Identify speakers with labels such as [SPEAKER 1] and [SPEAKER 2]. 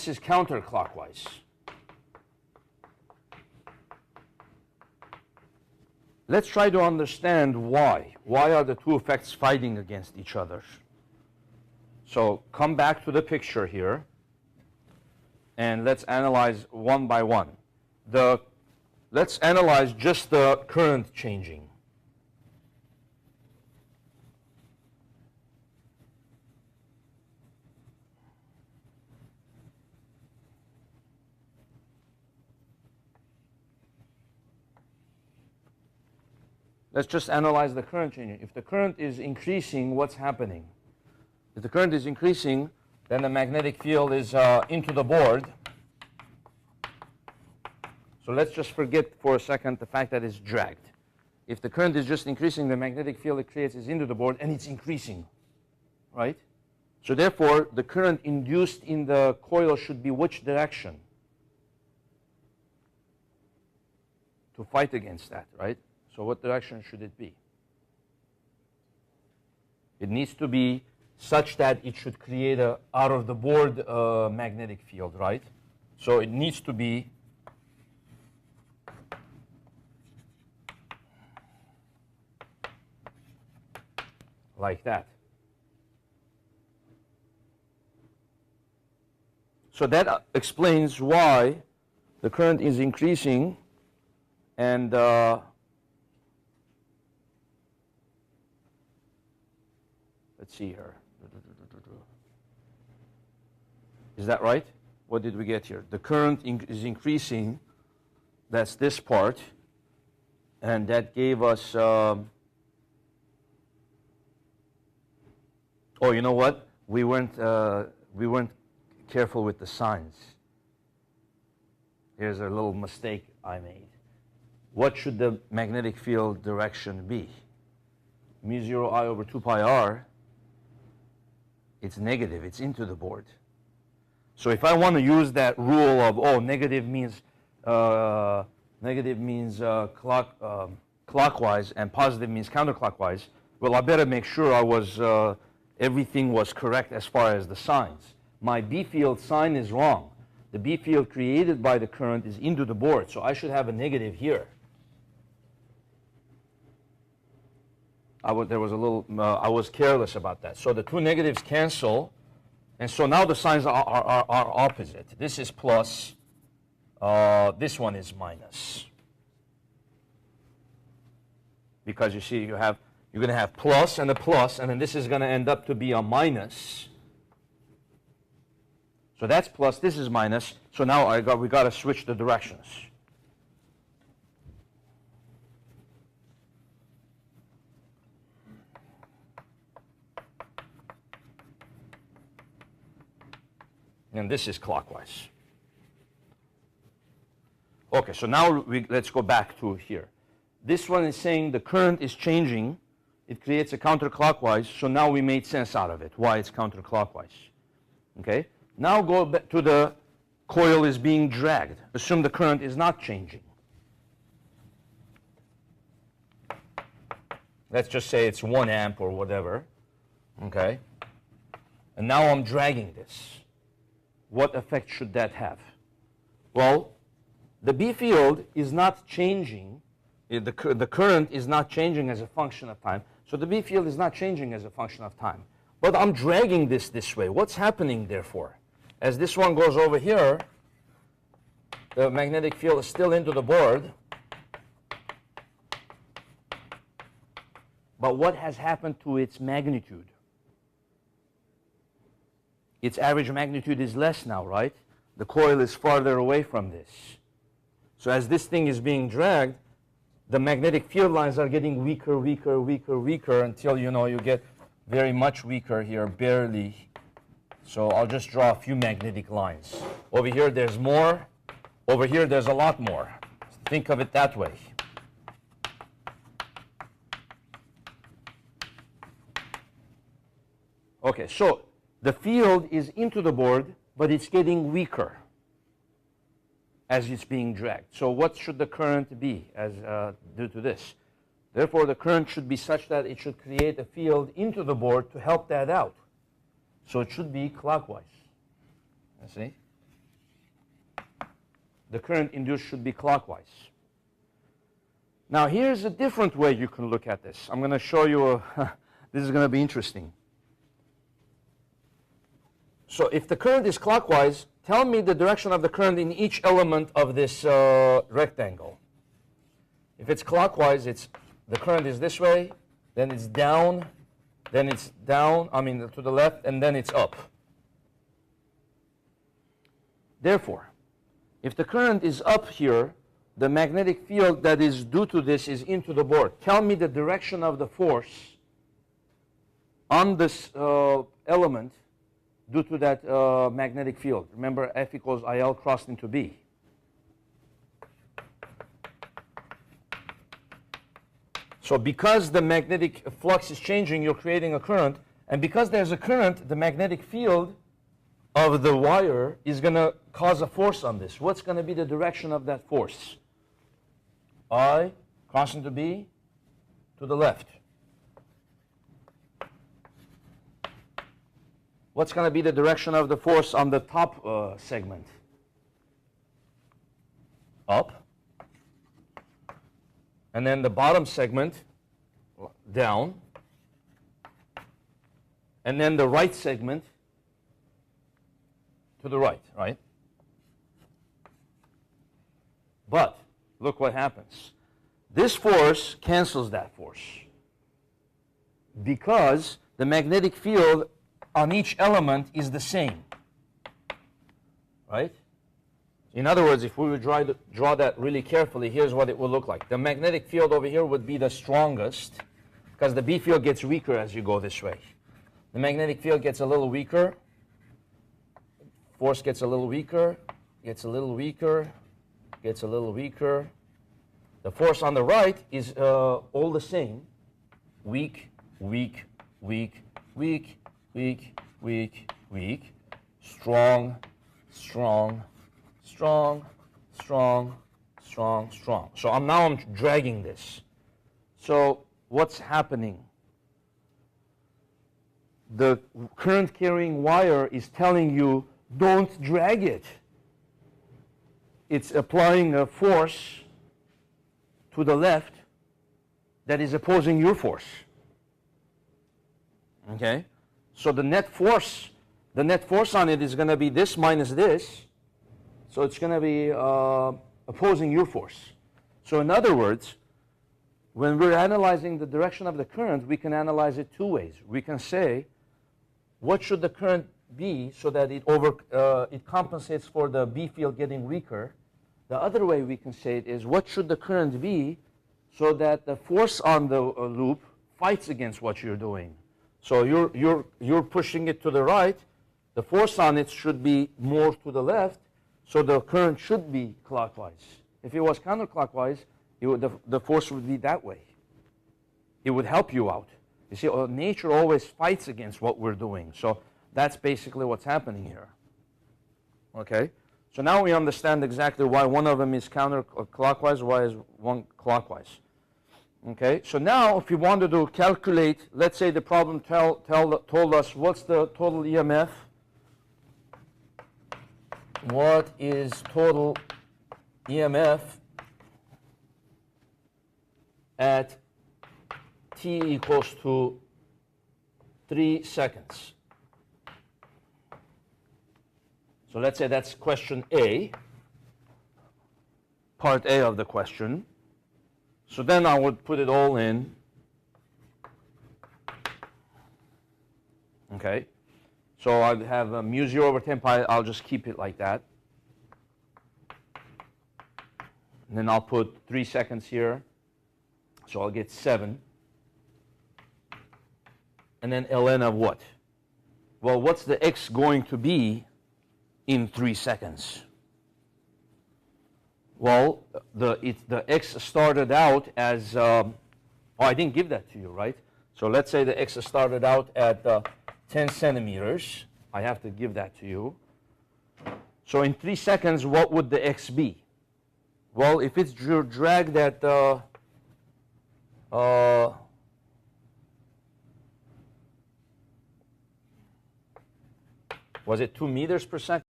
[SPEAKER 1] is counterclockwise. Let's try to understand why. Why are the two effects fighting against each other? So come back to the picture here, and let's analyze one by one. Let's analyze just the current changing. Let's just analyze the current changing. If the current is increasing, what's happening? If the current is increasing, then the magnetic field is into the board. So let's just forget for a second the fact that it's dragged. If the current is just increasing, the magnetic field it creates is into the board, and it's increasing, right? So therefore, the current induced in the coil should be which direction? To fight against that, right? So what direction should it be? It needs to be such that it should create a out of the board magnetic field, right? So it needs to be like that. So that explains why the current is increasing, and let's see here. Is that right? What did we get here? The current is increasing. That's this part. And that gave us, oh, you know what? We weren't careful with the signs. Here's a little mistake I made. What should the magnetic field direction be? Mu0 I over 2 pi r. It's negative. It's into the board. So if I want to use that rule of, oh, negative means clockwise and positive means counterclockwise, well, I better make sure everything was correct as far as the signs. My B field sign is wrong. The B field created by the current is into the board, so I should have a negative here. I was careless about that. So the two negatives cancel, and so now the signs are opposite. This is plus, this one is minus. Because you see, you're going to have plus and a plus, and then this is going to end up to be a minus. So that's plus, this is minus. So now we got to switch the directions. And this is clockwise. Okay, so now let's go back to here. This one is saying the current is changing. It creates a counterclockwise, so now we made sense out of it, why it's counterclockwise. Okay? Now go back to the coil is being dragged. Assume the current is not changing. Let's just say it's 1 amp or whatever. Okay? And now I'm dragging this. What effect should that have? Well, the B field is not changing. The current is not changing as a function of time. So the B field is not changing as a function of time. But I'm dragging this way. What's happening, therefore? As this one goes over here, the magnetic field is still into the board. But what has happened to its magnitude? Its average magnitude is less now, right? The coil is farther away from this. So as this thing is being dragged, the magnetic field lines are getting weaker, weaker, weaker, weaker until, you get very much weaker here, barely. So I'll just draw a few magnetic lines. Over here, there's more. Over here, there's a lot more. Think of it that way. Okay, so the field is into the board, but it's getting weaker as it's being dragged. So what should the current be due to this? Therefore, the current should be such that it should create a field into the board to help that out. So it should be clockwise. You see? the current induced should be clockwise. Now here's a different way you can look at this. I'm going to show you, this is going to be interesting. So if the current is clockwise, tell me the direction of the current in each element of this rectangle. If it's clockwise, the current is this way, then it's down, to the left, and then it's up. Therefore, if the current is up here, the magnetic field that is due to this is into the board. Tell me the direction of the force on this element due to that magnetic field. Remember, F equals IL crossed into B. So because the magnetic flux is changing, you're creating a current. And because there's a current, the magnetic field of the wire is going to cause a force on this. What's going to be the direction of that force? I crossing to B, to the left. What's going to be the direction of the force on the top segment? Up. And then the bottom segment, down. And then the right segment, to the right, right? But look what happens. This force cancels that force because the magnetic field on each element is the same, right? In other words, if we would draw that really carefully, here's what it will look like. The magnetic field over here would be the strongest because the B field gets weaker as you go this way. The magnetic field gets a little weaker. Force gets a little weaker, gets a little weaker, gets a little weaker. The force on the right is all the same. Weak, weak, weak, weak, weak, weak, weak. Strong, strong, strong, strong, strong, strong. So I'm dragging this. So what's happening? The current carrying wire is telling you, don't drag it. It's applying a force to the left that is opposing your force. Okay? So the net force on it is going to be this minus this. So it's going to be opposing your force. So in other words, when we're analyzing the direction of the current, we can analyze it two ways. We can say, what should the current be so that it compensates for the B field getting weaker? The other way we can say it is, what should the current be so that the force on the loop fights against what you're doing? So you're pushing it to the right. The force on it should be more to the left, so the current should be clockwise. If it was counterclockwise, the force would be that way. It would help you out. You see, nature always fights against what we're doing. So that's basically what's happening here. Okay? So now we understand exactly why one of them is counterclockwise, why is one clockwise. Okay? So now if you wanted to calculate, let's say the problem told us what's the total EMF. What is total EMF at t equals to 3 seconds? So let's say that's question A, part A of the question. So then I would put it all in. Okay. So I'd have mu 0 over 10 pi. I'll just keep it like that. And then I'll put 3 seconds here. So I'll get 7. And then ln of what? Well, what's the x going to be in 3 seconds? Well, the x started out as, I didn't give that to you, right? So let's say the x started out at 10 centimeters. I have to give that to you. So in 3 seconds, what would the x be? Well, if it's dragged at was it 2 meters per second?